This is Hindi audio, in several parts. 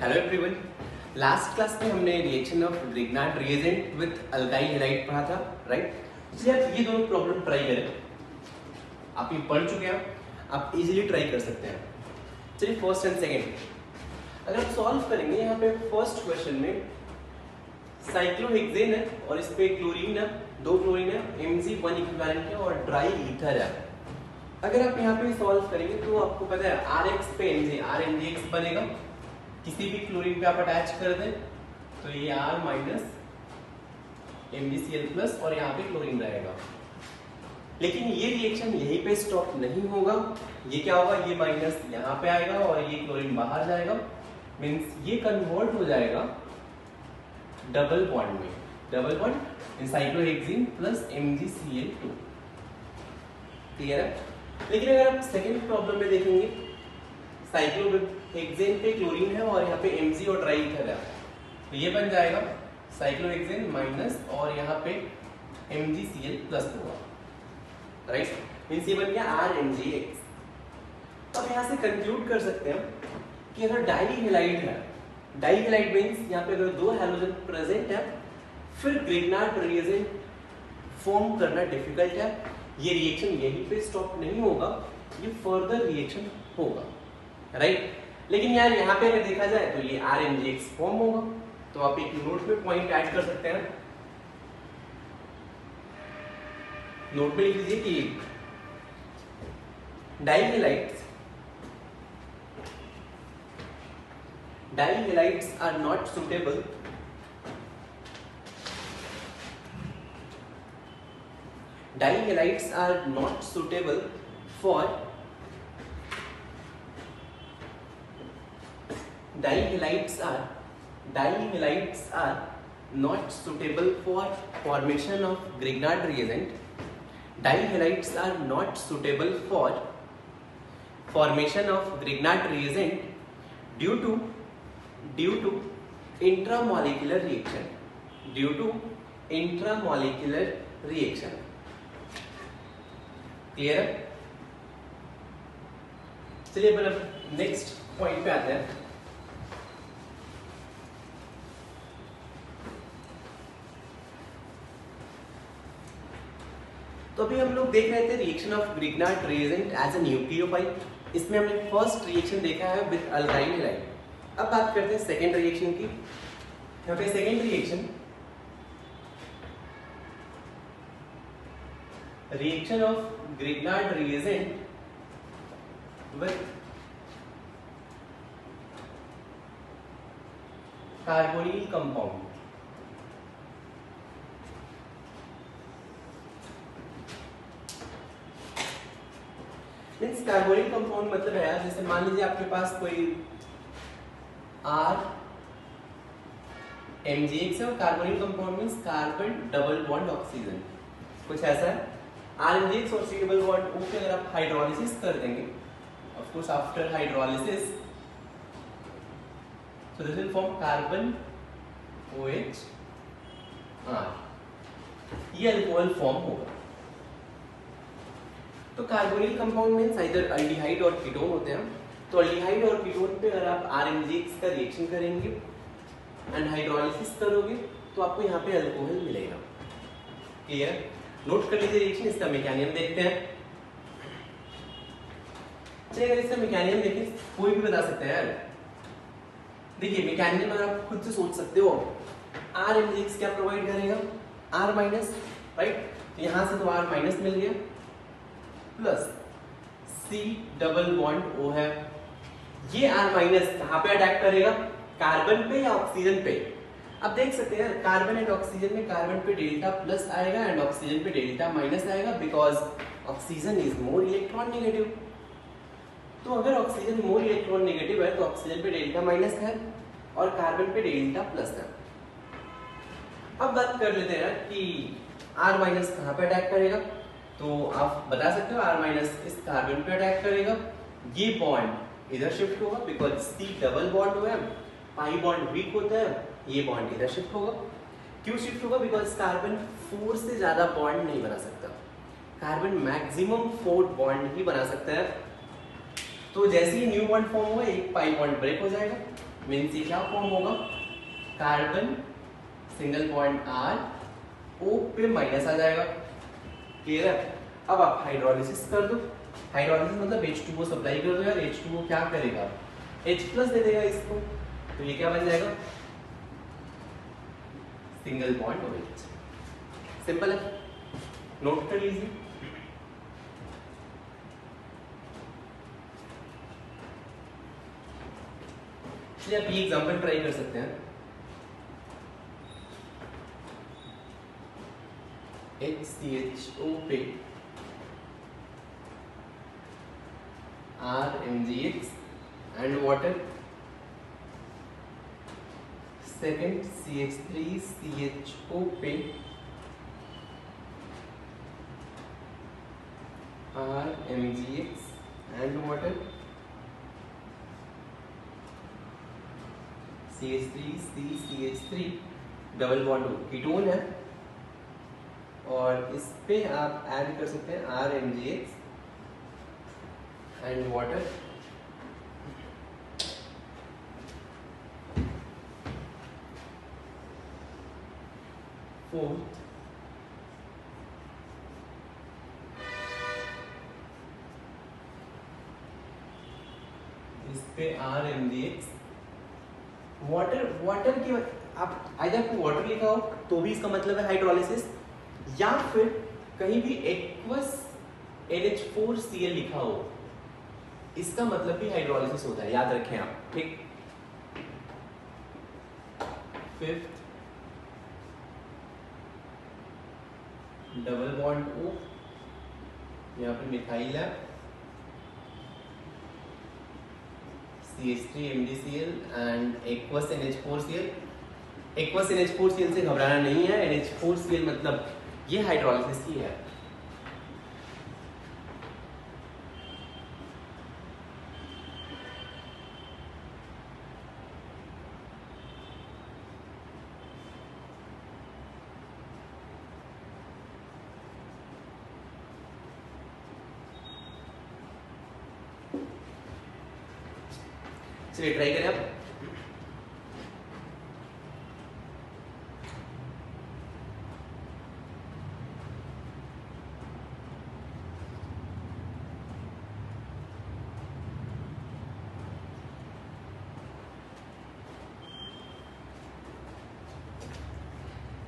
Hello everyone. लास्ट क्लास में हमने reaction of Grignard reagent with alkyl halide पढ़ा था, राइट। चलिए आप ये दोनों प्रॉब्लम ट्राई करें। आप ये पढ़ चुके हैं, आप इजीली ट्राई कर सकते हैं। चलिए फर्स्ट एंड सेकंड अगर आप सॉल्व करेंगे, यहाँ पे फर्स्ट क्वेश्चन में साइक्लोहेक्सेन है और इस पे क्लोरीन है, 2 क्लोरीन है, Mg 1 इक्विवेलेंट है और ड्राई ईथर है। अगर आप यहाँ पे सॉल्व करेंगे तो आपको पता है Rx पे Mg RMgx बनेगा। किसी भी क्लोरीन पे आप अटैच कर दें तो ये R माइनस MgCl प्लस और यहाँ पे क्लोरीन रहेगा। लेकिन ये रिएक्शन यहीं पे स्टॉप नहीं होगा। ये क्या होगा, ये माइनस यहाँ पे आएगा और ये क्लोरीन बाहर जाएगा। मीन्स ये कन्वर्ट हो जाएगा डबल बॉन्ड में, double bond cyclohexane plus MgCl2। Clear है। लेकिन अगर आप सेकेंड प्रॉब्लम में देखेंगे, साइक्लोहेक्सेन पे क्लोरीन है और यहाँ पे Mg और ड्राई ईथर है, तो ये बन जाएगा साइक्लोहेक्सेन माइनस और यहाँ पे MgCl प्लस होगा, राइट। मींस ये बन गया RMgx। अब यहाँ से कंक्लूड कर सकते हैं कि अगर डाइहेलाइड है, डाइहेलाइड मींस यहाँ पे अगर 2 हैलोजन प्रेजेंट है, फिर ग्रिग्नार्ड रिएजेंट फॉर्म करना डिफिकल्ट है। ये रिएक्शन यहीं पे स्टॉप नहीं होगा, ये फर्दर रिएक्शन होगा, राइट। लेकिन यार यहाँ पे अगर देखा जाए तो ये RMgx फॉर्म होगा, तो आप एक नोट पे पॉइंट ऐड कर सकते हैं। नोट में लिख लीजिए कि dihalides are not suitable for Dihalides are not suitable for formation of Grignard reagent. Dihalides are not suitable for formation of Grignard reagent due to intramolecular reaction. Due to intramolecular reaction. Clear है। चलिए अपन नेक्स्ट पॉइंट पे आते हैं। तो अभी हम लोग देख रहे थे reaction of Grignard reagent as a nucleophile. इसमें हमने फर्स्ट रिएक्शन देखा है विद अल्काइल हैलाइड। अब बात करते हैं सेकेंड रिएक्शन की। यहाँ पे second reaction of Grignard reagent with carbonyl compound. Means carbonyl compound मतलब है, जैसे मान लीजिए आपके पास कोई RMgx है और carbonyl compound means carbon double bond oxygen, कुछ ऐसा है। RMgx और C डबल बॉन्ड O के अगर आप हाइड्रोलिसिस कर देंगे, of course after hydrolysis, so this will form carbon OH R, ये अल्कोहल फॉर्म होगा। तो carbonyl compound means either aldehyde और कीटोन होते हैं। तो अल्डिहाइड और कीटोन पे अगर आप RMgx का रिएक्शन करेंगे एंड हाइड्रोलिसिस करोगे तो आपको यहाँ पे अल्कोहल मिलेगा। क्लियर। नोट कर लीजिए रिएक्शन। इसका मैकेनिज्म देखते हैं। चलिए अगर इसका मैकेनिज्म देखें, कोई भी बता सकते हैं यार। देखिए मैकेनिज्म अगर आप खुद से सोच सकते हो, RMgx क्या प्रोवाइड करेगा, R माइनस, राइट। तो यहाँ से तो R माइनस मिल गया plus C double bond O है। ये R माइनस कहाँ पे अटैक करेगा, कार्बन पे या ऑक्सीजन पे। अब देख सकते हैं कार्बन एंड ऑक्सीजन में कार्बन पे डेल्टा प्लस आएगा एंड ऑक्सीजन पे डेल्टा माइनस आएगा, because oxygen is more electron negative. तो अगर ऑक्सीजन मोर इलेक्ट्रॉन नेगेटिव है तो ऑक्सीजन पे डेल्टा माइनस है और कार्बन पे डेल्टा प्लस है। अब बात कर लेते हैं कि R माइनस कहाँ पे अटैक करेगा। तो आप बता सकते हो R माइनस इस कार्बन पे अटैक करेगा, ये बॉन्ड इधर शिफ्ट होगा बिकॉज C डबल बॉन्ड हुआ है, पाई बॉन्ड वीक होता है, ये बॉन्ड इधर शिफ्ट होगा। क्यों शिफ्ट होगा, बिकॉज कार्बन 4 से ज्यादा बॉन्ड नहीं बना सकता। कार्बन मैक्सिमम 4 बॉन्ड ही बना सकता है। तो जैसे ही न्यू बॉन्ड फॉर्म हुआ, एक पाई बॉन्ड ब्रेक हो जाएगा, मीन्स ये क्या फॉर्म होगा, carbon single bond R, O पे माइनस आ जाएगा। क्लियर है? अब आप हाइड्रोलिसिस कर दो, हाइड्रोलिसिस मतलब H2O सप्लाई कर दो यार, H2O क्या करेगा, H+ दे देगा इसको, तो ये क्या बन जाएगा, सिंगल बॉन्ड OH। सिंपल है, नोट कर लीजिए। चलिए आप ये एग्जांपल ट्राई कर सकते हैं। HCHO पे RMgX and water, second CH3CHO पे RMgX and water, CH3CCH3 double bond ketone है, और इस पे आप ऐड कर सकते हैं RMgX एंड वाटर, फोर्थ इस पे RMgX वाटर, वाटर की आप आइदर आपको वाटर लिखा हो तो भी इसका मतलब है हाइड्रोलिसिस, या फिर कहीं भी एक्वस NH4Cl लिखा हो इसका मतलब भी हाइड्रोलिसिस होता है, याद रखें आप, ठीक। फिफ्थ डबल बॉन्ड O, यहाँ पे मिथाइल है, CH3MgCl and aqueous NH4Cl। Aqueous NH4Cl से घबराना नहीं है, NH4Cl मतलब ये हाइड्रोलिसिस की है। चलिए ट्राई करें आप।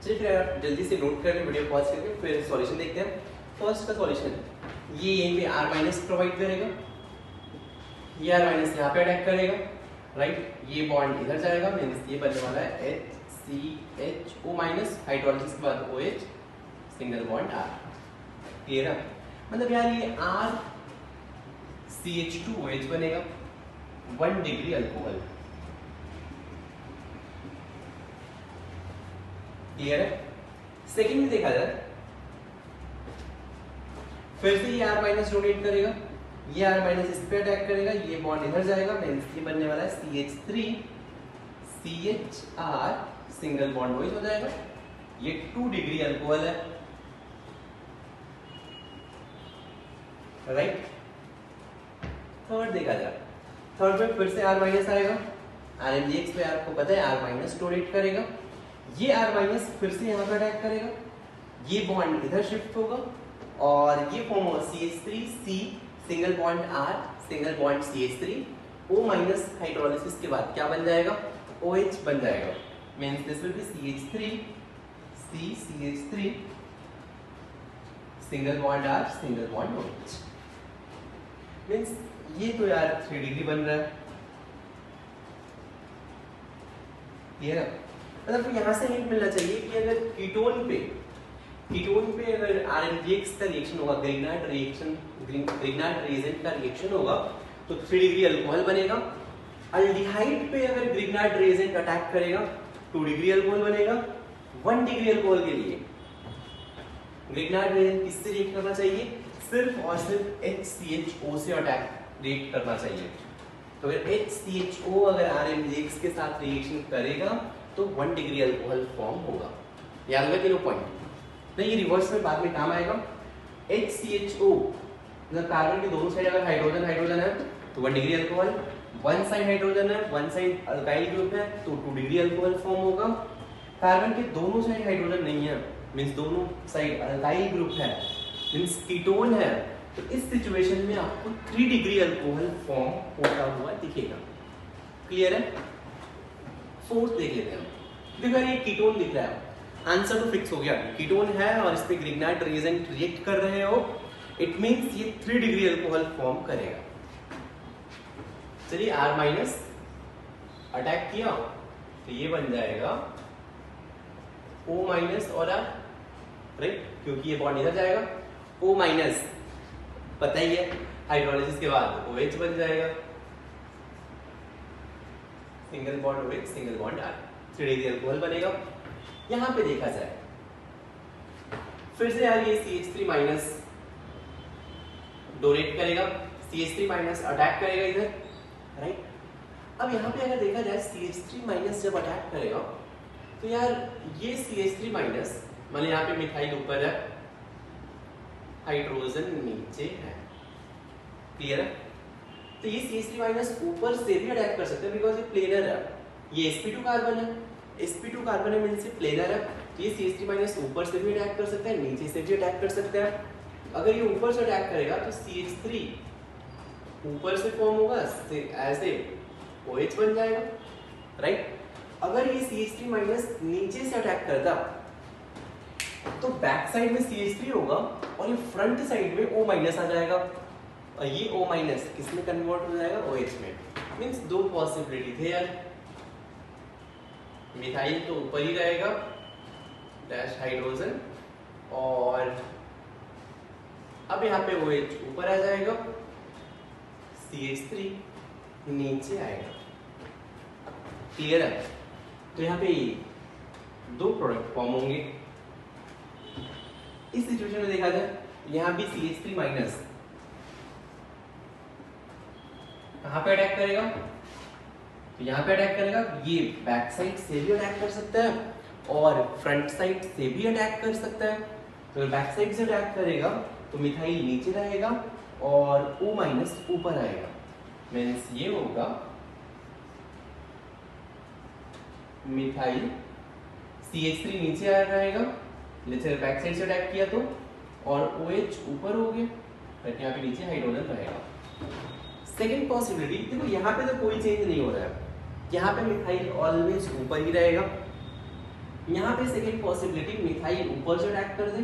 चलिए फिर आप जल्दी से नोट कर लें, वीडियो पॉज करके फिर सॉल्यूशन देखते हैं। फर्स्ट का सॉल्यूशन, ये यहीं पे R- प्रोवाइड करेगा, ये R- यहाँ पे अटैक करेगा, राइट, ये बॉन्ड इधर जाएगा, मींस ये बनने वाला है HCHO माइनस, हाइड्रोलिसिस के बाद OH, single bond R। Clear है? मतलब यार ये RCH2OH बनेगा, 1 डिग्री अल्कोहल। क्लियर है? सेकंड में देखा जाए, फिर से ये R- डोनेट करेगा, ये R- इस पे अटैक करेगा, ये बॉन्ड इधर जाएगा, मींस ये बनने वाला है CH3CHR, सिंगल बॉन्ड OH हो जाएगा, ये 2 डिग्री अल्कोहल है, राइट। थर्ड देखा जाए, थर्ड में फिर से R- आएगा, RMgX पे आपको पता है R- डोनेट करेगा, ये R- फिर से यहाँ पे अटैक करेगा, ये बॉन्ड इधर शिफ्ट होगा, और ये फॉर्म होगा CH3C, single bond R, single bond CH3, O minus, hydrolysis के बाद क्या बन जाएगा, OH बन जाएगा, means this will be CH3C CH3, single bond R, single bond OH। Means ये तो यार 3 डिग्री बन रहा है, ये ना, मतलब यहाँ से हिंट मिलना चाहिए कि अगर कीटोन पे अगर RMgX का रिएक्शन होगा, ग्रिग्नार्ड रिएजेंट का रिएक्शन होगा, तो 3 डिग्री अल्कोहल बनेगा। अल्डिहाइड पे अगर ग्रिग्नार्ड रिएजेंट अटैक करेगा, 2 डिग्री अल्कोहल बनेगा। 1 डिग्री अल्कोहल के लिए ग्रिग्नार्ड रिएजेंट किससे रिएक्ट करना चाहिए, सिर्फ और सिर्फ HCHO से अटैक रिएक्ट करना चाहिए। तो अगर HCHO अगर RMgX के साथ रिएक्शन करेगा तो 1 डिग्री अल्कोहल फॉर्म होगा। याद होगा तीनों पॉइंट, नहीं ये रिवर्स में बाद में काम आएगा। HCHO मतलब कार्बन के दोनों साइड अगर हाइड्रोजन है तो 1 degree alcohol, one side hydrogen है, वन साइड अल्काइल ग्रुप है, तो 2 डिग्री अल्कोहल फॉर्म होगा। कार्बन के दोनों साइड हाइड्रोजन नहीं है, मींस दोनों साइड अल्काइल ग्रुप है, मींस कीटोन है, तो इस सिचुएशन में आपको 3 डिग्री अल्कोहल फॉर्म होता हुआ दिखेगा। क्लियर है? फोर्थ देख लेते हैं। देखो ये कीटोन दिख रहा है, आंसर तो फिक्स हो गया, कीटोन है और इस पे ग्रिग्नार्ड रिएजेंट रिएक्ट कर रहे हो, इट मींस ये 3 डिग्री अल्कोहल फॉर्म करेगा। चलिए R माइनस अटैक किया तो ये बन जाएगा O माइनस और R, राइट, क्योंकि ये बॉन्ड इधर जाएगा। O माइनस पता ही है हाइड्रोलाइसिस के बाद OH बन जाएगा, single bond OH single bond R, 3 degree alcohol बनेगा। यहां पे देखा जाए फिर से यार ये CH3 माइनस डोनेट करेगा, CH3 माइनस अटैक करेगा इधर, राइट। अब यहाँ पे अगर देखा जाए CH3 माइनस जब अटैक करेगा तो यार ये CH3 माइनस मान यहाँ पे मिथाइल ऊपर है, हाइड्रोजन नीचे है, क्लियर है? तो ये CH3 माइनस ऊपर से भी अटैक कर सकते हैं बिकॉज ये प्लेनर है, ये sp2 कार्बन है, sp2 कार्बन है मींस ये प्लेनर है, तो ये CH3 माइनस ऊपर से भी अटैक कर सकते हैं, नीचे से भी अटैक कर सकते हैं। अगर ये ऊपर से अटैक करेगा तो CH3 ऊपर से फॉर्म होगा, ऐसे OH बन जाएगा, राइट। अगर ये CH3 माइनस नीचे से अटैक करता तो बैक साइड में CH3 होगा और ये फ्रंट साइड में O माइनस आ जाएगा, और ये O माइनस किसमें कन्वर्ट हो जाएगा? OH में। मींस दो पॉसिबिलिटी थे यार, मिथाइल तो ऊपर ही रहेगा डैश हाइड्रोजन, और अब यहाँ पे OH ऊपर आ जाएगा, CH3 नीचे आएगा, क्लियर है? तो यहाँ पे दो प्रोडक्ट फॉर्म होंगे। इस सिचुएशन में देखा जाए यहाँ भी CH3 माइनस कहाँ पे अटैक करेगा? तो यहाँ पे अटैक करेगा, ये बैक साइड से भी अटैक कर सकता है और फ्रंट साइड से भी अटैक कर सकता है। तो बैक साइड से अटैक करेगा तो मिथाइल नीचे रहेगा और O माइनस ऊपर आएगा, मीन्स ये होगा मिथाइल CH3 नीचे आ रहेगा, लेट्स बैक साइड से अटैक किया तो, और OH ऊपर हो गया, बट यहाँ पे नीचे हाइड्रोजन रहेगा। सेकेंड पॉसिबिलिटी देखो, यहाँ पे तो कोई चेंज नहीं हो रहा है, यहाँ पे मिथाइल ऑलवेज ऊपर ही रहेगा। यहाँ पे सेकेंड पॉसिबिलिटी मिथाइल ऊपर से अटैक कर दे,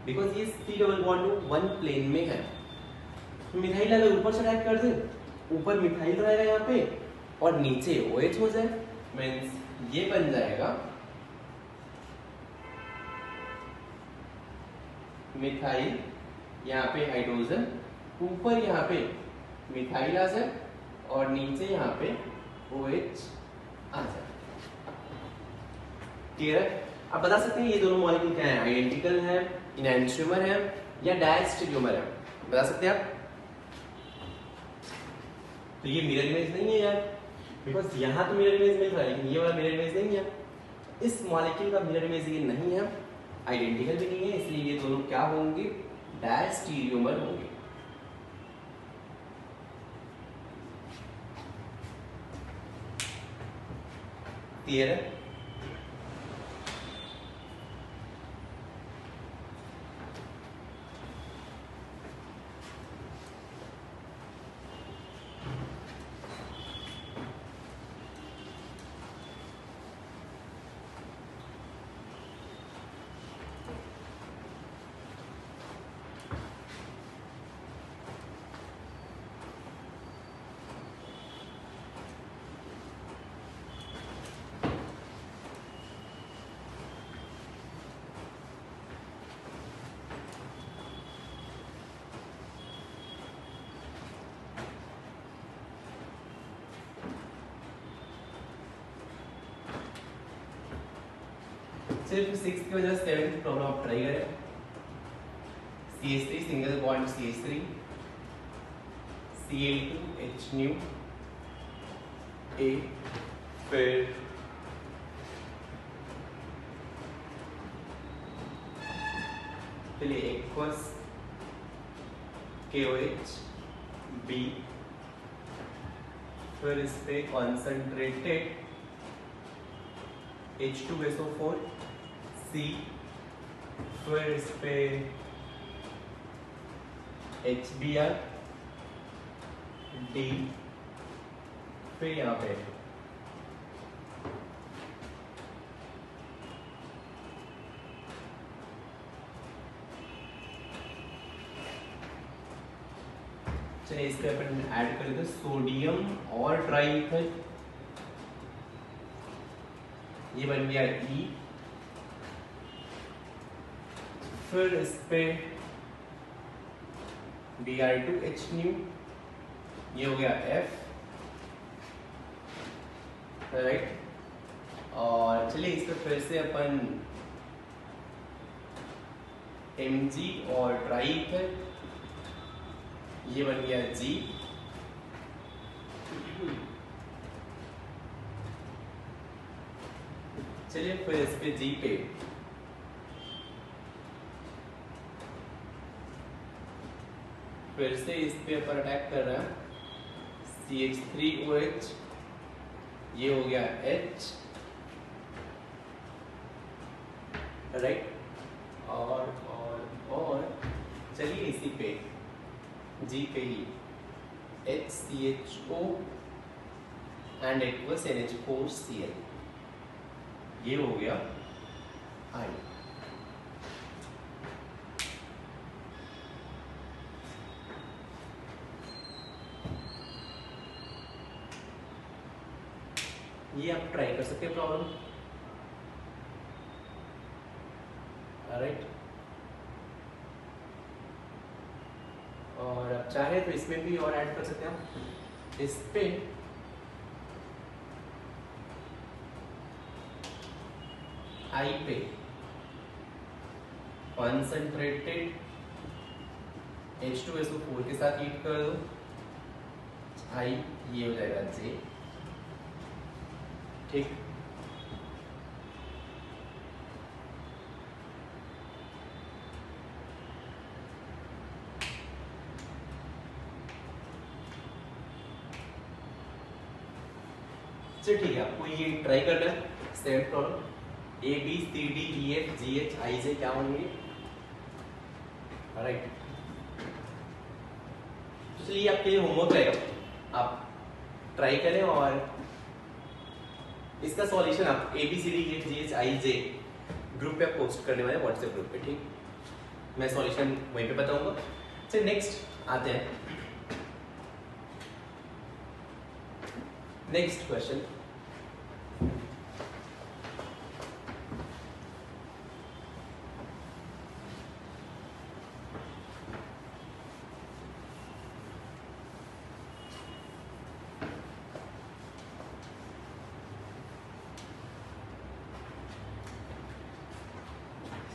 बिकॉज ये C double bond one plane में है। मिथाइल अगर ऊपर से अटैक कर दे, ऊपर मिथाइल रहेगा यहाँ पे और नीचे OH हो जाए, मीन्स ये बन जाएगा मिथाइल, यहाँ पे हाइड्रोजन, ऊपर यहाँ पे मिथाइल आ जाए और नीचे यहाँ पे OH आ जाए, क्लियर है? आप बता सकते हैं ये दोनों मॉलिक्यूल क्या है, आइडेंटिकल है, इनैंशियोमर है या डायस्टेरियोमर है? बता सकते हैं आप? तो ये मिरर इमेज नहीं है यार, बिकॉज यहाँ तो मिरर इमेज मिल रहा है लेकिन ये वाला मिरर इमेज नहीं है। इस मॉलिक्यूल का मिरर इमेज ये नहीं है, आइडेंटिकल भी नहीं है, इसलिए ये दोनों क्या होंगे? डायस्टेरियोमर होंगे। क्लियर है? सिर्फ 6 की वजह से 7th प्रॉब्लम आप ट्राई करें। CH3 single bond CH3, Cl2 H new A, फिर चलिए एक्वस KOH B, फिर इस पे कॉन्सेंट्रेटेड H2SO4 C, फिर इस पे HBr D, फिर यहाँ पे चलिए इस पे अपन ऐड कर देते सोडियम और ट्राईइथर, ये बन गया E, फिर इस पे Br2H न्यू, ये हो गया F, राइट। और चलिए इस पे फिर से अपन Mg और ट्राईइथर, ये बन गया G, चलिए फिर इस पे G पे फिर से इस पे अपन अटैक कर रहा है CH3OH, ये हो गया H, राइट। और चलिए इसी पे G पे ही HCHO एंड एक्वस NH4Cl, ये हो गया I। ये आप ट्राई कर सकते हैं प्रॉब्लम, राइट। और आप चाहे तो इसमें भी और ऐड कर सकते हैं आप। इस पे I पे कॉन्सेंट्रेटेड H2SO4 के साथ हीट कर दो, I, ये हो जाएगा J, ठीक। ठीक है, आपको ये ट्राई करना है। सेकंड प्रॉब्लम, ABCDEFGHIJ क्या होंगे, राइट। तो चलिए आपके लिए होमवर्क रहेगा, आप ट्राई करें और इसका सॉल्यूशन आप ABCDEFGHIJ ग्रुप पे पोस्ट करने वाले व्हाट्सएप ग्रुप पे, ठीक। मैं सॉल्यूशन वहीं पे बताऊंगा। चलिए नेक्स्ट आते हैं, नेक्स्ट क्वेश्चन।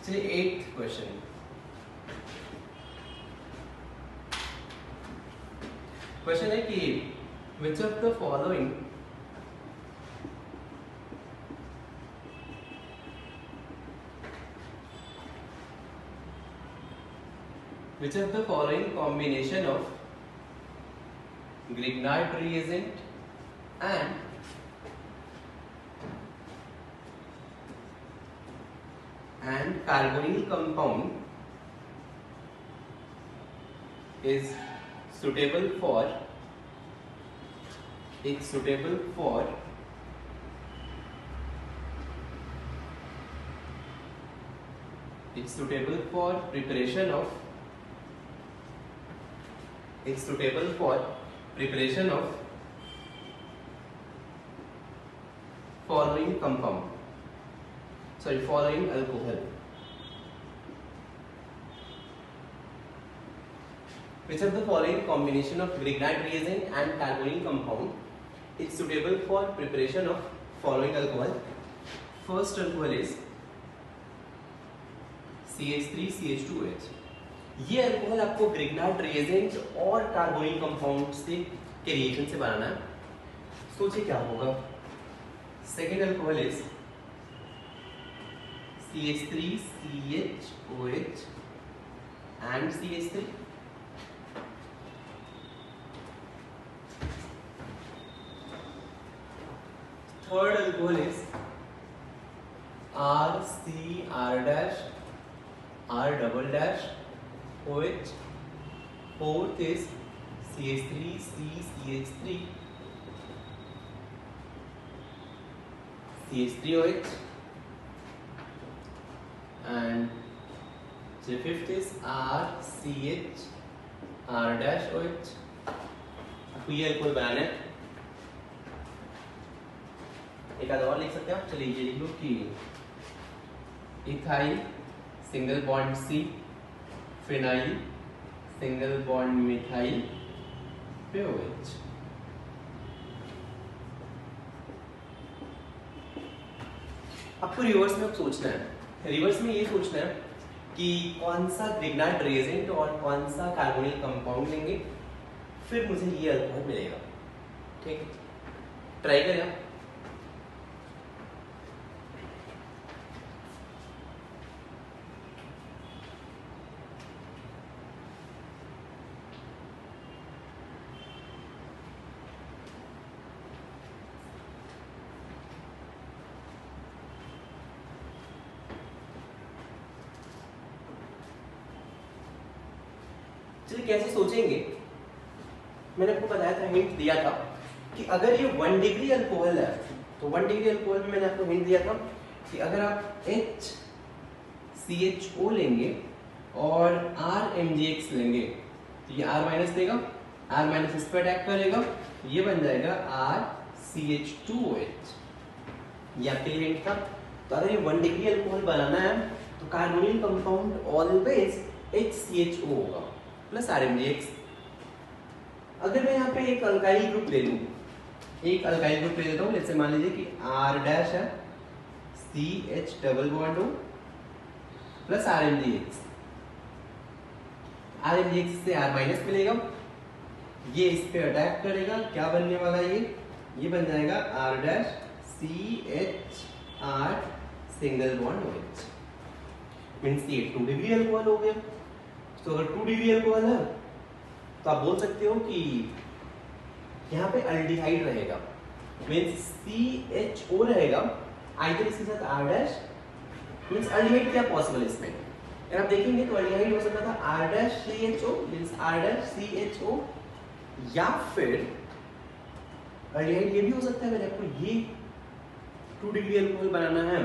चलिए 8th क्वेश्चन, क्वेश्चन है कि which of the following combination of Grignard reagent and carbonyl compound is suitable for preparation of following alcohol. Which of the following combination of Grignard reagent and carbonyl compound is suitable for preparation of following alcohol? First alcohol is CH3CH2OH। ये अल्कोहल आपको ग्रिग्नार्ड रिएजेंट और कार्बोनिल कंपाउंड से के रिएक्शन से बनाना है। सोचिए क्या होगा। Second alcohol is CH3CHOH and CH3। third alcohol is R dash R double dash OH. Fourth is CH3 CCH3 CH3OH, and the fifth is RCH R dash OH. आपको ये अल्कोहल बनाना है, एक आधा और लिख सकते हैं आप। चलिए ये लिख लो कि ethyl single bond C, phenyl single bond methyl पे OH। आपको रिवर्स में अब सोचना है। रिवर्स में ये सोचना है कि कौन सा ग्रिग्नार्ड रिएजेंट और कौन सा कार्बोनिल कंपाउंड लेंगे, फिर मुझे ये अल्कोहल मिलेगा। ठीक है, ट्राई करें। चलिए कैसे सोचेंगे, मैंने आपको बताया था, हिंट दिया था कि अगर ये 1 डिग्री अल्कोहल है तो 1 डिग्री अल्कोहल में मैंने आपको हिंट दिया था कि अगर आप HCHO लेंगे और RMgX लेंगे तो ये R माइनस देगा, R माइनस इस पर अटैक करेगा, ये बन जाएगा RCH2OH। ये आपके लिए हिंट था। तो अगर ये 1 डिग्री अल्कोहल बनाना है तो कार्बोनिल कंपाउंड ऑलवेज HCHO होगा प्लस RMgX। अगर मैं यहाँ पे एक अल्काइल ग्रुप ले लूं, एक अल्काइल ग्रुप ले लेता हूँ, जैसे मान लीजिए कि R डैश है CH double bond O plus RMgX। RMgX से R माइनस मिलेगा, ये इस पे अटैक करेगा, क्या बनने वाला ये बन जाएगा R dash CH R single bond OH। Means ये 2 डिग्री अल्कोहल हो गया। तो अगर 2 डिग्री अल्कोहल है तो आप बोल सकते हो कि यहाँ पे अल्डिहाइड रहेगा, मीन्स CHO रहेगा, आइदर इसके साथ R डैश, मीन्स अल्डिहाइड क्या पॉसिबल इसमें। अगर आप देखेंगे तो अल्डिहाइड हो सकता था R dash CHO means R dash CHO, या फिर अल्डिहाइड ये भी हो सकता है। अगर आपको ये 2 डिग्री अल्कोहल बनाना है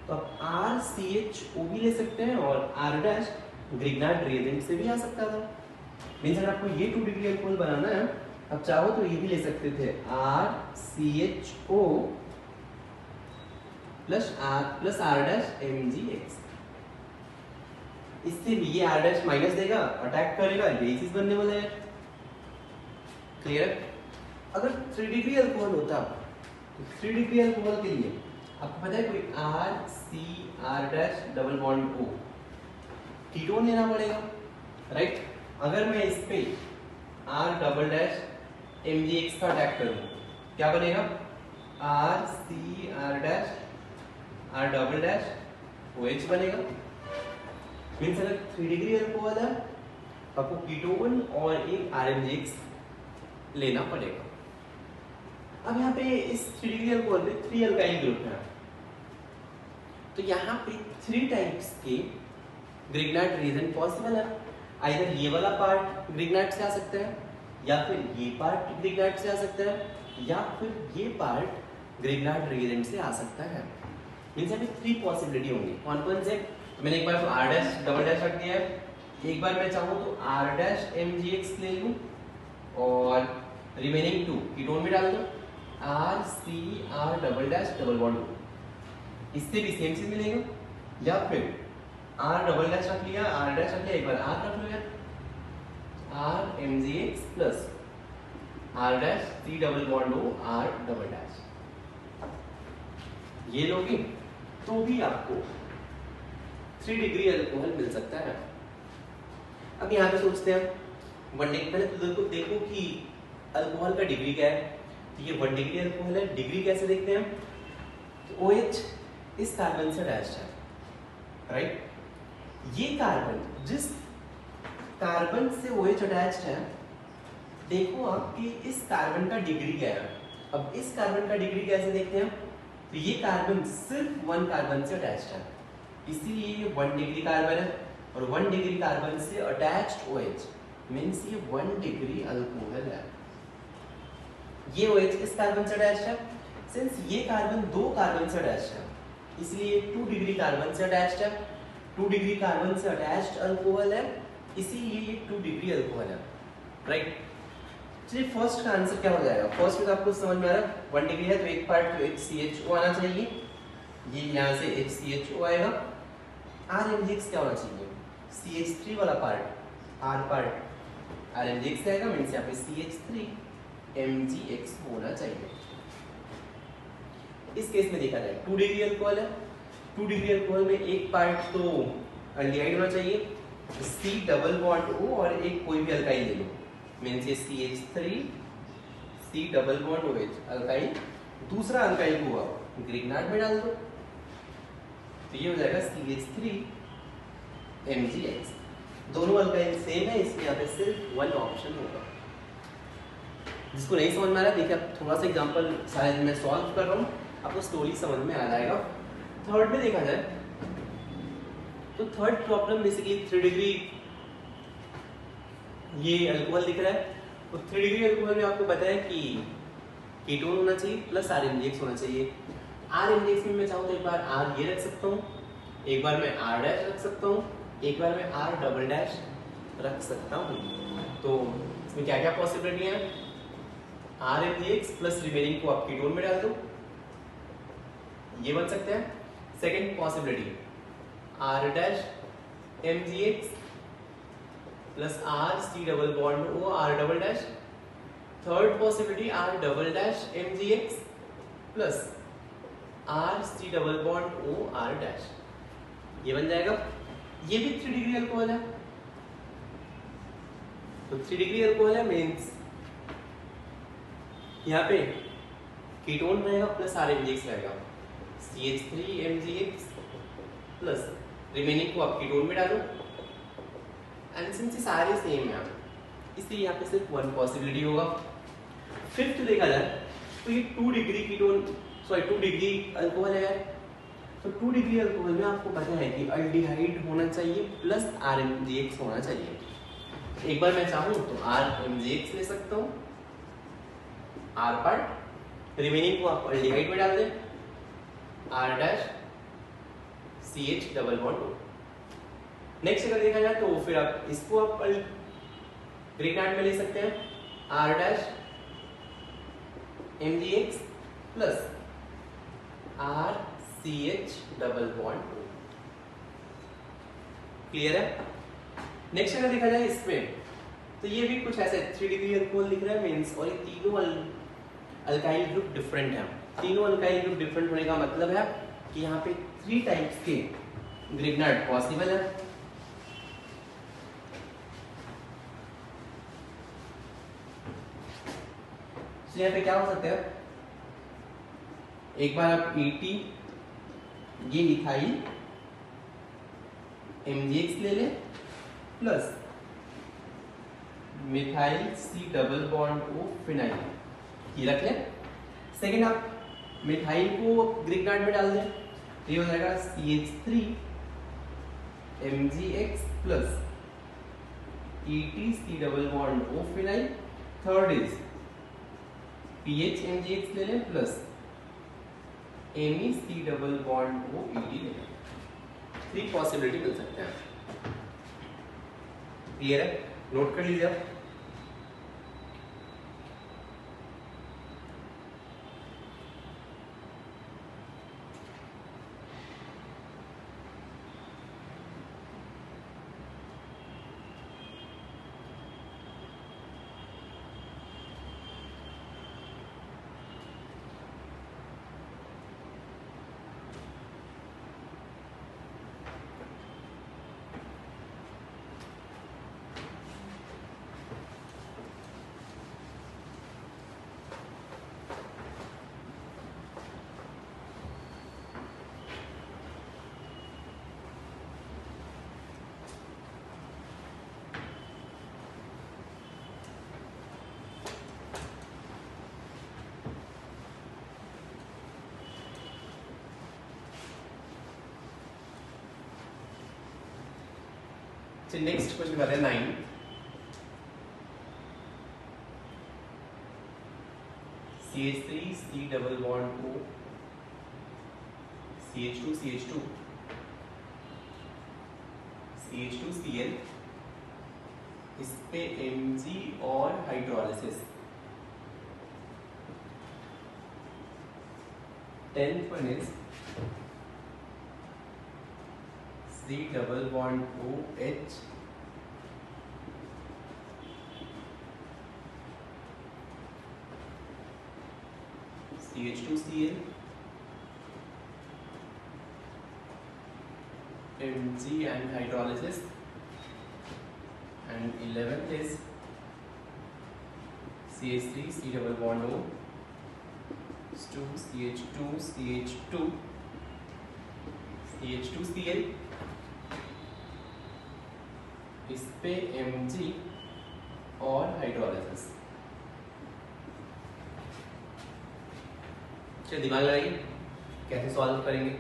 तो आप RCHO भी ले सकते हैं और R डैश ग्रिग्नार्ड रिएजेंट से भी आ सकता था। मीन्स अगर आपको ये 2 डिग्री अल्कोहल बनाना है, अब चाहो तो ये भी ले सकते थे RCHO plus R dash MgX। इससे भी ये R डैश माइनस देगा, अटैक करेगा, यही चीज बनने वाला है। क्लियर? अगर 3 डिग्री अल्कोहल होता तो 3 डिग्री अल्कोहल के लिए आपको पता है कोई RCR dash double bond O ketone लेना पड़ेगा, राइट? अगर मैं इस पे R डबल डैश MgX का अटैक करूं, क्या बनेगा? RCR dash R double dash OH बनेगा। मीन्स अगर 3 डिग्री अल्कोहल है आपको कीटोन और एक RMgX लेना पड़ेगा। अब यहाँ पे इस 3 डिग्री अल्कोहल पे 3 अल्काइल ग्रुप हैं, तो यहाँ पे 3 टाइप्स के ग्रिग्नार्ड रिएजेंट पॉसिबल है। आइदर ये वाला पार्ट ग्रिग्नार्ड से आ सकता है, या फिर ये पार्ट ग्रिग्नार्ड से आ सकता है, या फिर ये पार्ट ग्रिग्नार्ड रिएजेंट से आ सकता है। मींस यहाँ पे 3 पॉसिबिलिटी होंगी। कौन कौन से? मैंने एक बार तो R डैश डबल डैश रख दिया है, एक बार मैं चाहूँ तो R डैश MgX ले लूँ और रिमेनिंग 2 कीटोन में डाल दूँ, RCR double dash double bond, इससे भी सेम चीज मिलेगा। या फिर R डबल डैश रख लिया, R डैश रख लिया, एक बार R रख लिया, RMgX plus R dash C double bond O R double dash, ये लोगे तो भी आपको 3 डिग्री अल्कोहल मिल सकता है। अब यहाँ पे सोचते हैं 1 डिग्री, पहले तो देखो कि अल्कोहल का डिग्री क्या है। तो ये 1 डिग्री अल्कोहल है, डिग्री कैसे देखते हैं? तो OH इस कार्बन से अटैच्ड है, राइट? ये कार्बन, जिस कार्बन से OH अटैच्ड है, देखो आप कि इस कार्बन का डिग्री क्या है। अब इस कार्बन का डिग्री कैसे देखते हैं? तो ये कार्बन सिर्फ 1 कार्बन से अटैच्ड है, इसीलिए ये 1 डिग्री कार्बन है और 1 डिग्री कार्बन से अटैच्ड OH मींस ये 1 डिग्री अल्कोहल है। ये OH किस कार्बन से अटैच्ड है? सिंस ये कार्बन 2 कार्बन से अटैच्ड है, इसलिए 2 डिग्री कार्बन से अटैच्ड है। 2 डिग्री कार्बन से अटैच्ड अल्कोहल है, इसीलिए ये 2 डिग्री अल्कोहल है, राइट। चलिए फर्स्ट का आंसर क्या हो जाएगा? फर्स्ट में तो आपको समझ में आ रहा है 1 डिग्री है तो एक पार्ट तो HCHO आना चाहिए, ये यहाँ से HCHO आएगा। RMGX क्या होना चाहिए? CH3 वाला पार्ट, R पार्ट RMGX आएगा, मीन्स यहाँ पे CH3MgX होना चाहिए। इस केस में देखा जाए 2 डिग्री अल्कोहल है, 2 डिग्री अल्कोहल में एक पार्ट तो अल्डिहाइड होना चाहिए, C डबल बॉन्ड O और एक कोई भी अल्काइल ले लो, मीन्स ये CH3 C double bond OH alkyl, दूसरा अल्काइल हुआ ग्रिग्नार्ड में डाल दो तो ये हो जाएगा CH3MgX। दोनों अल्काइल सेम है, इसलिए यहाँ पे सिर्फ 1 ऑप्शन होगा। जिसको नहीं समझ में आ रहा है देखिए, अब थोड़ा सा एग्जांपल शायद मैं सॉल्व कर रहा हूँ, आपको स्टोरी समझ में आ जाएगा। थर्ड में देखा जाए तो थर्ड प्रॉब्लम बेसिकली 3 डिग्री ये अल्कोहल दिख रहा है, तो 3 डिग्री अल्कोहल में आपको पता है कि कीटोन होना चाहिए प्लस RMGX होना चाहिए। RMGX में मैं चाहूँ तो एक बार R ये रख सकता हूँ, एक बार मैं R डैश रख सकता हूँ, एक बार मैं R डबल डैश रख सकता हूँ। तो इसमें क्या क्या पॉसिबिलिटी है? RMGX प्लस रिमेनिंग को आप कीटोन में डाल दो, ये बन सकते हैं। Second possibility R dash MgX plus R C double bond O R double dash. Third possibility R double dash MgX plus R C double bond O R dash, ये बन जाएगा। ये भी 3 डिग्री अल्कोहल है, तो 3 डिग्री अल्कोहल है मींस यहाँ पे कीटोन रहेगा प्लस RMGX रहेगा, CH3MgX प्लस रिमेनिंग को आप कीटोन में डालो, एंड सिंस ये सारे सेम है इसलिए यहाँ पे सिर्फ 1 पॉसिबिलिटी होगा। फिफ्थ देखा जाए तो ये 2 डिग्री कीटोन 2 डिग्री अल्कोहल है, तो 2 डिग्री अल्कोहल में आपको पता है कि अल्डिहाइड होना चाहिए प्लस RMGX होना चाहिए। एक बार मैं चाहूँ तो RMGX ले सकता हूँ, R पार्ट, रिमेनिंग को आप अल्डिहाइड में डाल दें, R dash CH double bond O। Next अगर देखा जाए तो फिर आप इसको आप ग्रिग्नार्ड में ले सकते हैं, R dash MgX plus R CH double bond O। Clear है? नेक्स्ट अगर देखा जाए इसमें तो ये भी कुछ ऐसे 3 डिग्री अल्कोहल दिख रहा है मींस, और ये तीनों अल्काइल ग्रुप डिफरेंट है। तीनों अल्काइल ग्रुप डिफरेंट होने का मतलब है कि यहाँ पे 3 टाइप्स के ग्रिग्नार्ड पॉसिबल है। तो यहाँ पे क्या हो सकता है, एक बार आप ET ये इथाइल MgX ले लें plus methyl C double bond O phenyl ये रख लें। सेकेंड आप मिथाइल को ग्रिग्नार्ड में डाल दें, ये हो जाएगा CH3 MgX plus ET C double bond O phenyl. Third is PH MgX ले लें plus Me C double bond O ET ले लें। 3 पॉसिबिलिटी मिल सकते हैं। क्लियर है? नोट कर लीजिए आप। चलिए नेक्स्ट क्वेश्चन करते हैं 9। CH3 C double bond O CH2 CH2 CH2 Cl, इस पे Mg और hydrolysis. 10th one is C double bond OH CH2Cl Mg and hydrolysis, and 11th is CH3 C double bond O 2 CH2 CH2 CH2Cl, इस पे Mg और हाइड्रोलिसिस। चलिए दिमाग लगाइए कैसे सॉल्व करेंगे।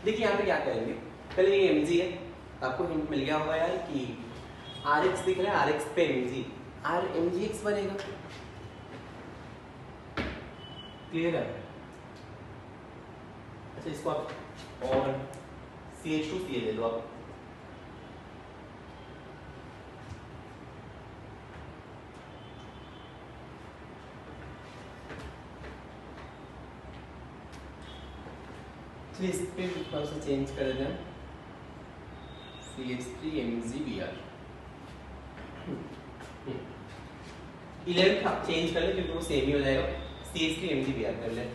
देखिए यहाँ पे क्या करेंगे, पहले ये Mg है, आपको हिंट मिल गया होगा यार कि Rx दिख रहा है, Rx पे Mg, RMgx बनेगा। क्लियर है? अच्छा इसको आप और CH2Cl ले लो आप। चलिए इस पे थोड़ा सा चेंज कर देते हैं, CH3MgBr। 11 आप चेंज कर ले क्योंकि वो सेम ही हो जाएगा, CH3MgBr कर ले।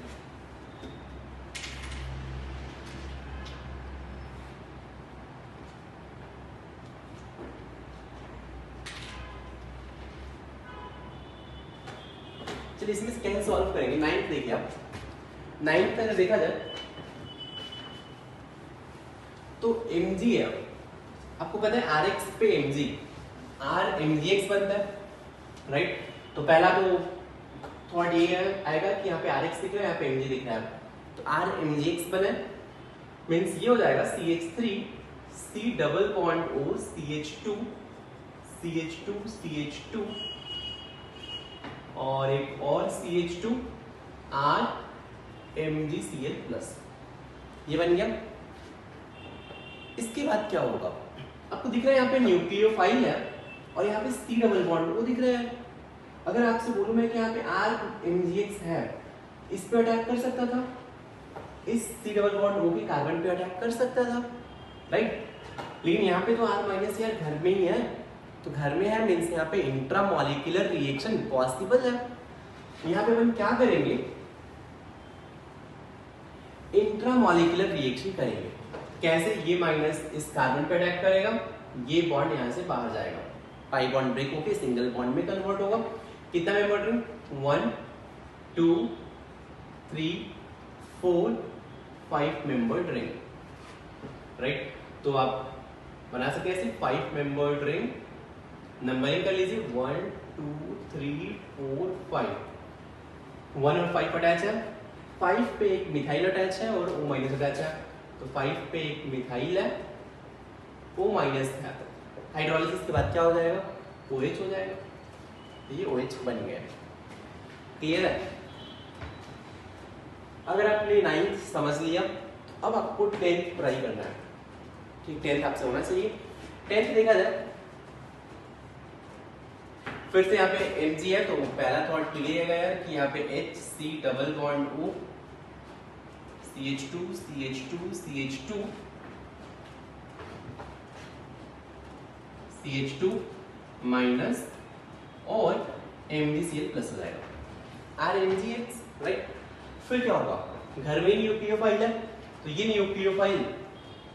चलिए इसमें से कैसे सॉल्व करेंगे। 9th देखिए आप, 9th अगर देखा जाए तो Mg है, आपको पता है Rx पे Mg, RMgx बनता है, राइट। तो पहला तो थॉट ये आएगा कि यहाँ पे Rx दिख रहा है, यहाँ पे Mg दिख रहा है, तो RMgx बने, मीन्स ये हो जाएगा CH3 C double bond O CH2 CH2 CH2 और एक और CH2 R MgCl प्लस, ये बन गया। इसके बाद क्या होगा, आपको दिख रहा है यहाँ पे न्यूक्लियोफाइल है और यहाँ पे C डबल बॉन्ड वो दिख रहा है। अगर आपसे बोलूं मैं कि यहाँ पे RMgx है, इस पे अटैक कर सकता था, इस C डबल बॉन्ड O के कार्बन पे अटैक कर सकता था, राइट। लेकिन यहाँ पे तो R माइनस यार घर में ही है, तो घर में है मीन्स यहाँ पे इंट्रामॉलिक्यूलर रिएक्शन पॉसिबल है। यहाँ पे हम क्या करेंगे, इंट्रामॉलिक्यूलर रिएक्शन करेंगे। कैसे, ये माइनस इस कार्बन पे अटैक करेगा, ये बॉन्ड यहाँ से बाहर जाएगा, पाई बॉन्ड ब्रेक होके सिंगल बॉन्ड में कन्वर्ट होगा। कितना member ring, 1 2 3 4 5 membered ring, right. तो आप बना सकते हैं ऐसे 5 मेंबर्ड रिंग, नंबरिंग कर लीजिए 1 2 3 4 5, 1 और 5 अटैच है, 5 पे एक मिथाइल अटैच है और O माइनस अटैच है, तो 5 पे एक मिथाइल है, O माइनस है, हाइड्रोलिसिस के बाद क्या हो जाएगा, OH हो जाएगा, ये OH बन गया। क्लियर है? अगर आपने 9th समझ लिया तो अब आपको 10th ट्राई करना है, ठीक, 10th आपसे होना चाहिए। 10th देखा जाए फिर से यहाँ पे Mg है, तो पहला थॉट क्लियर है यार कि यहाँ पे HC double bond O CH2 CH2 CH2 CH2 minus और MgCl प्लस हो जाएगा, RMgx, राइट। फिर क्या होगा, घर में न्यूक्लियोफाइल है, तो ये न्यूक्लियोफाइल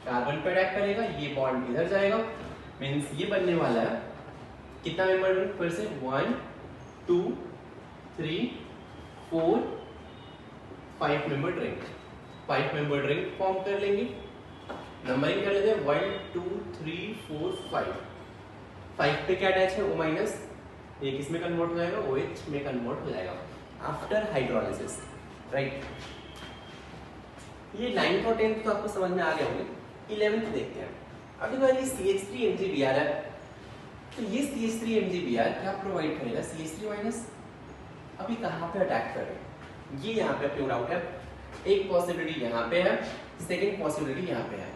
कार्बन पे अटैक करेगा, ये बॉन्ड इधर जाएगा, मीन्स ये बनने वाला है कितना मेंबर रिंग, फिर से 1 2 3 4 5 member ring, 5 member ring form कर लेंगे। नंबरिंग कर लेते हैं 1 2 3 4 5, 5 पे क्या अटैच है, O माइनस, ये किस में कन्वर्ट हो जाएगा, OH में कन्वर्ट हो जाएगा आफ्टर हाइड्रोलिसिस, राइट। ये 9th और 10th तो आपको समझ में आ गए होंगे, 11th देखते हैं। अगली बार ये CH3 MgBr है, तो ये CH3 MgBr क्या प्रोवाइड करेगा? CH3 माइनस अभी कहाँ पे अटैक कर रहे हैं? ये यहाँ पे प्योर आउट है। एक पॉसिबिलिटी यहाँ पे है, सेकेंड पॉसिबिलिटी यहाँ पे है,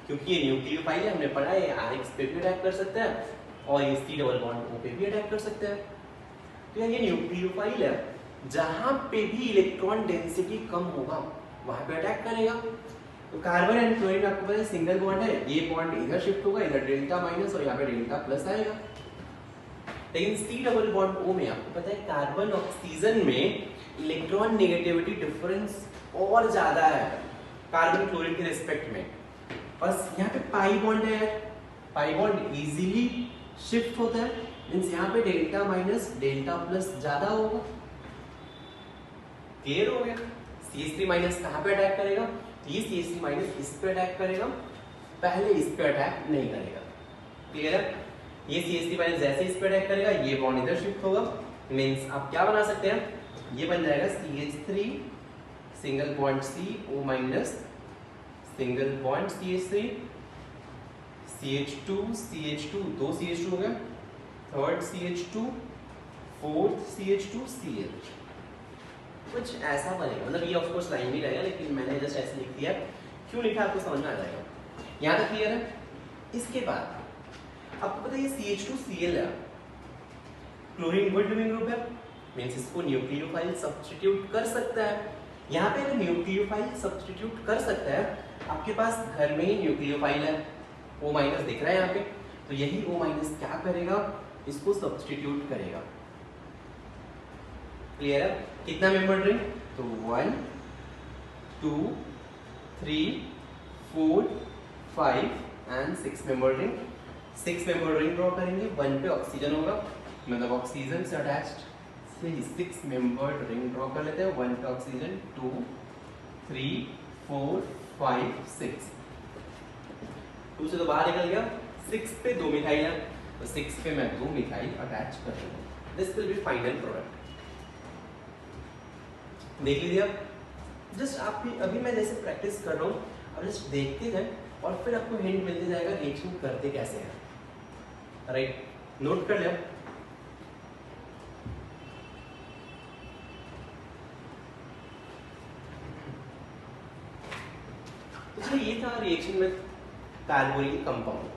क्योंकि ये न्यूक्लियोफाइल है, हमने पढ़ा है RH पे भी अटैक कर सकता है और ये C डबल बॉन्ड O पे भी अटैक कर सकता है। तो यार ये न्यूक्लियोफाइल है, जहां पे भी इलेक्ट्रॉन डेंसिटी कम होगा वहां पे अटैक करेगा। तो कार्बन एंड क्लोरीन में आपको पता है सिंगल बॉन्ड है, ये बॉन्ड इधर शिफ्ट होगा, इधर डेल्टा माइनस और यहाँ पे डेल्टा प्लस आएगा। लेकिन C डबल बॉन्ड O में आपको पता है कार्बन ऑक्सीजन में इलेक्ट्रॉन नेगेटिविटी डिफरेंस और ज्यादा है कार्बन क्लोरीन के रिस्पेक्ट में। बस यहाँ पे पाई बॉन्ड है, पाई बॉन्ड इजीली शिफ्ट होता है, मींस यहाँ पे डेल्टा माइनस डेल्टा प्लस ज्यादा होगा। क्लियर हो गया? CH3 माइनस कहाँ पे अटैक करेगा? ये CH3 माइनस इस पे अटैक करेगा, पहले इस पे अटैक नहीं करेगा। क्लियर है? ये CH3 माइनस जैसे इस पे अटैक करेगा, ये बॉन्ड इधर शिफ्ट होगा, मींस आप क्या बना सकते हैं? ये बन जाएगा CH3 single bond C O minus single bond CH3 CH2 दो CH2 हो गया, third CH2 fourth CH2 CH। कुछ ऐसा बनेगा, मतलब ये ऑफ कोर्स लाइन नहीं रहेगा, लेकिन मैंने जस्ट ऐसे लिख दिया। क्यों लिखा आपको समझ में आ जाएगा। यहाँ तक क्लियर है? इसके बाद आपको पता है ये CH2Cl है, क्लोरीन गुड लिविंग ग्रुप है, मींस इसको न्यूक्लियोफाइल सब्स्टिट्यूट कर सकता है। यहाँ पे अगर न्यूक्लियोफाइल सब्स्टिट्यूट कर सकता है, आपके पास घर में ही न्यूक्लियोफाइल है, O माइनस दिख रहा है यहाँ पे, तो यही O माइनस क्या करेगा? इसको सब्स्टिट्यूट करेगा। क्लियर है? कितना मेंबर रिंग? तो 1 2 3 4 5 and 6 member ring. 6 member ring draw करेंगे, 1 पे ऑक्सीजन होगा, मतलब ऑक्सीजन से अटैच्ड से 6 मेंबर्ड रिंग ड्रॉ कर लेते हैं। 1 पे ऑक्सीजन, 2 3 4 5 6। 2 से तो बाहर निकल गया, 6 पे 2 मिथाइल है, तो 6 पे मैं 2 मिथाइल अटैच कर दूंगा। This will be final product. देख लीजिए आप, जस्ट आप भी अभी मैं जैसे प्रैक्टिस कर रहा हूँ, अब जस्ट देखते जाए और फिर आपको हिंट मिलते जाएगा रिएक्शन करते कैसे हैं। राइट, नोट कर लिया। तो ये था रिएक्शन विद कार्बोनिल कंपाउंड।